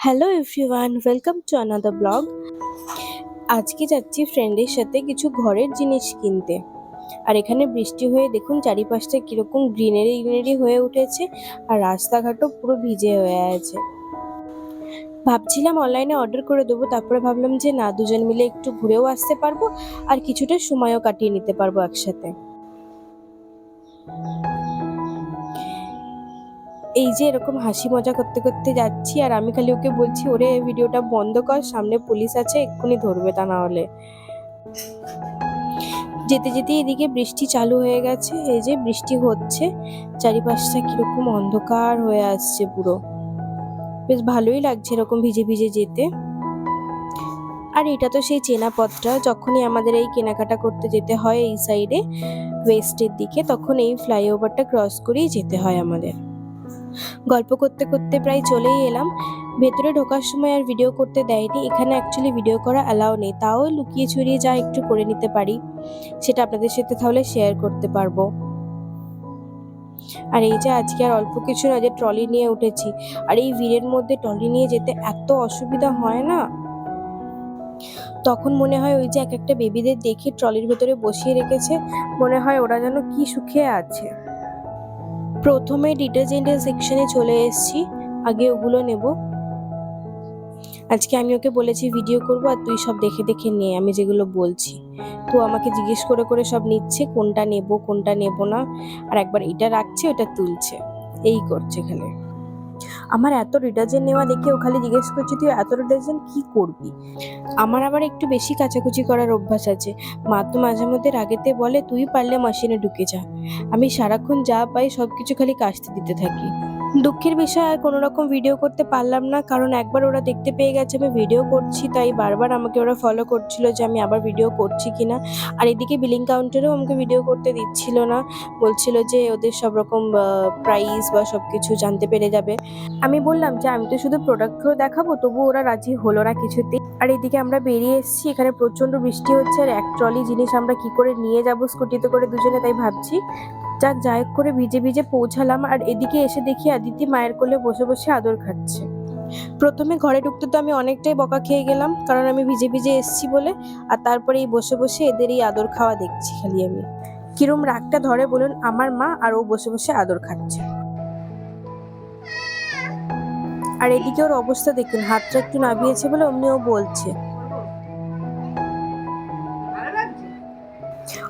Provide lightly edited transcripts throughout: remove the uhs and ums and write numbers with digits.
Hello everyone, welcome to another blog. আজকে যাচ্ছি ফ্রেন্ডের সাথে কিছু ঘরের জিনিস কিনতে। আর এখানে বৃষ্টি হয়ে দেখুন চারিপাশটা কিরকম গ্রিনারি গ্রিনারি হয়ে উঠেছে, আর রাস্তাঘাটও পুরো ভিজে হয়ে আছে। ভাবছিলাম অনলাইনে অর্ডার করে দেবো, তারপরে ভাবলাম যে না, দুজন মিলে একটু ঘুরেও আসতে পারবো আর কিছুটা সময়ও কাটিয়ে নিতে পারবো একসাথে। এই যে এরকম হাসি মজা করতে করতে যাচ্ছি, আর আমি খালি ওকে বলছি, ওরে ভিডিওটা বন্ধ কর, সামনে পুলিশ আছে, এক্ষুনি ধরবে তা না হলে। যেতে যেতে এদিকে বৃষ্টি চালু হয়ে গেছে, এই যে বৃষ্টি হচ্ছে, চারিপাশটা কিরকম অন্ধকার হয়ে আসছে পুরো। বেশ ভালোই লাগছে এরকম ভিজে ভিজে যেতে। আর এটা তো সেই চেনা পথটা, যখনই আমাদের এই কেনাকাটা করতে যেতে হয় এই সাইডে ওয়েস্টের দিকে, তখন এই ফ্লাইওভারটা ক্রস করেই যেতে হয় আমাদের। গল্প করতে করতে প্রায় চলেই এলাম। ভেতরে ঢোকার সময় আর ভিডিও করতে দেয়নি, এখানে অ্যাকচুয়ালি ভিডিও করা অ্যালাউ নেই, তাও লুকিয়ে ছড়িয়ে যা একটু করে নিতে পারি সেটা আপনাদের সাথে তাহলে শেয়ার করতে পারবো। আর এই যে আজকে আর অল্প কিছু না, যে ট্রলি নিয়ে উঠেছি, আর এই ভিড়ের মধ্যে ট্রলি নিয়ে যেতে এত অসুবিধা হয় না, তখন মনে হয় ওই যে এক একটা বেবিদের দেখে ট্রলির ভেতরে বসিয়ে রেখেছে, মনে হয় ওরা যেন কি সুখে আছে। প্রথমে ডিটারজেন্টের সেকশনে চলে এসেছি, আগে ওগুলো নেব। আজকে আমি ওকে বলেছি ভিডিও করব, আর তুই সব দেখে দেখে নে আমি যেগুলো বলছি। তো আমাকে জিজ্ঞেস করে করে সব নিচ্ছে, কোনটা নেব কোনটা নেব না, আর একবার এটা রাখছে ওটা তুলছে, এই করছে এখানে। আমার এত ডিটারজেন্ট নেওয়া দেখে ও খালি জিজ্ঞেস করছে, তুই এত ডিটারজেন্ট কি করবি। আমার আবার একটু বেশি কাচাকুচি করার অভ্যাস আছে। মা তো মাঝে মধ্যে রাগেতে বলে, তুই পারলে মেশিনে ঢুকে যা। আমি সারাক্ষণ যা পাই সবকিছু খালি কাচতে দিতে থাকি। দুঃখের বিষয়, আর কোনো রকম ভিডিও করতে পারলাম না, কারণ একবার ওরা দেখতে পেয়ে গেছে আমি ভিডিও করছি, তাই বারবার আমাকে ওরা ফলো করছিল যে আমি আবার ভিডিও করছি কিনা। আর এদিকে বিলিং কাউন্টারেও আমাকে ভিডিও করতে দিচ্ছিল না, বলছিল যে ওদের সব রকম প্রাইস বা সব কিছু জানতে পেরে যাবে। আমি বললাম যে আমি তো শুধু প্রোডাক্টগুলো দেখাবো, তবু ওরা রাজি হলো না কিছুতেই। আর এদিকে আমরা বেরিয়ে এসেছি, এখানে প্রচন্ড বৃষ্টি হচ্ছে, আর এক ট্রলি জিনিস আমরা কি করে নিয়ে যাব স্কুটিতে করে দুজনে, তাই ভাবছি যাই করে ভিজে ভিজে পৌঁছালাম। আর এদিকে এসে দেখি আদিতি মায়ের কোলে বসে বসে আদর খাচ্ছে। প্রথমে ঘরে ঢুকতে তো আমি অনেকটাই বকা খেয়ে গেলাম, কারণ আমি ভিজে ভিজে এসেছি বলে। আর তারপরে এই বসে বসে এদের এই আদর খাওয়া দেখছি খালি আমি। কিরম রাগটা ধরে বলুন, আমার মা আর ও বসে বসে আদর খাচ্ছে। আর এদিকে ওর অবস্থা দেখুন, হাতটা একটু নাবিয়েছে বলে অমনি ও বলছে।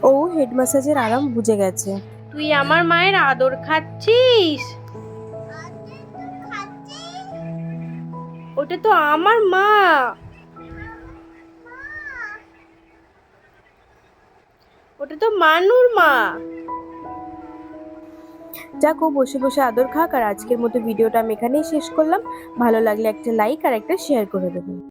ও হেড ম্যাসাজের আরাম বুঝে গেছে। তুই আমার মায়ের আদর খাচ্ছিস? ওটা তো আমার মা, ওটা তো মানুর মা। যাক, ও বসে বসে আদর খাক। আর আজকের মতো ভিডিওটা আমি এখানেই শেষ করলাম। ভালো লাগলে একটা লাইক আর একটা শেয়ার করে দেবেন।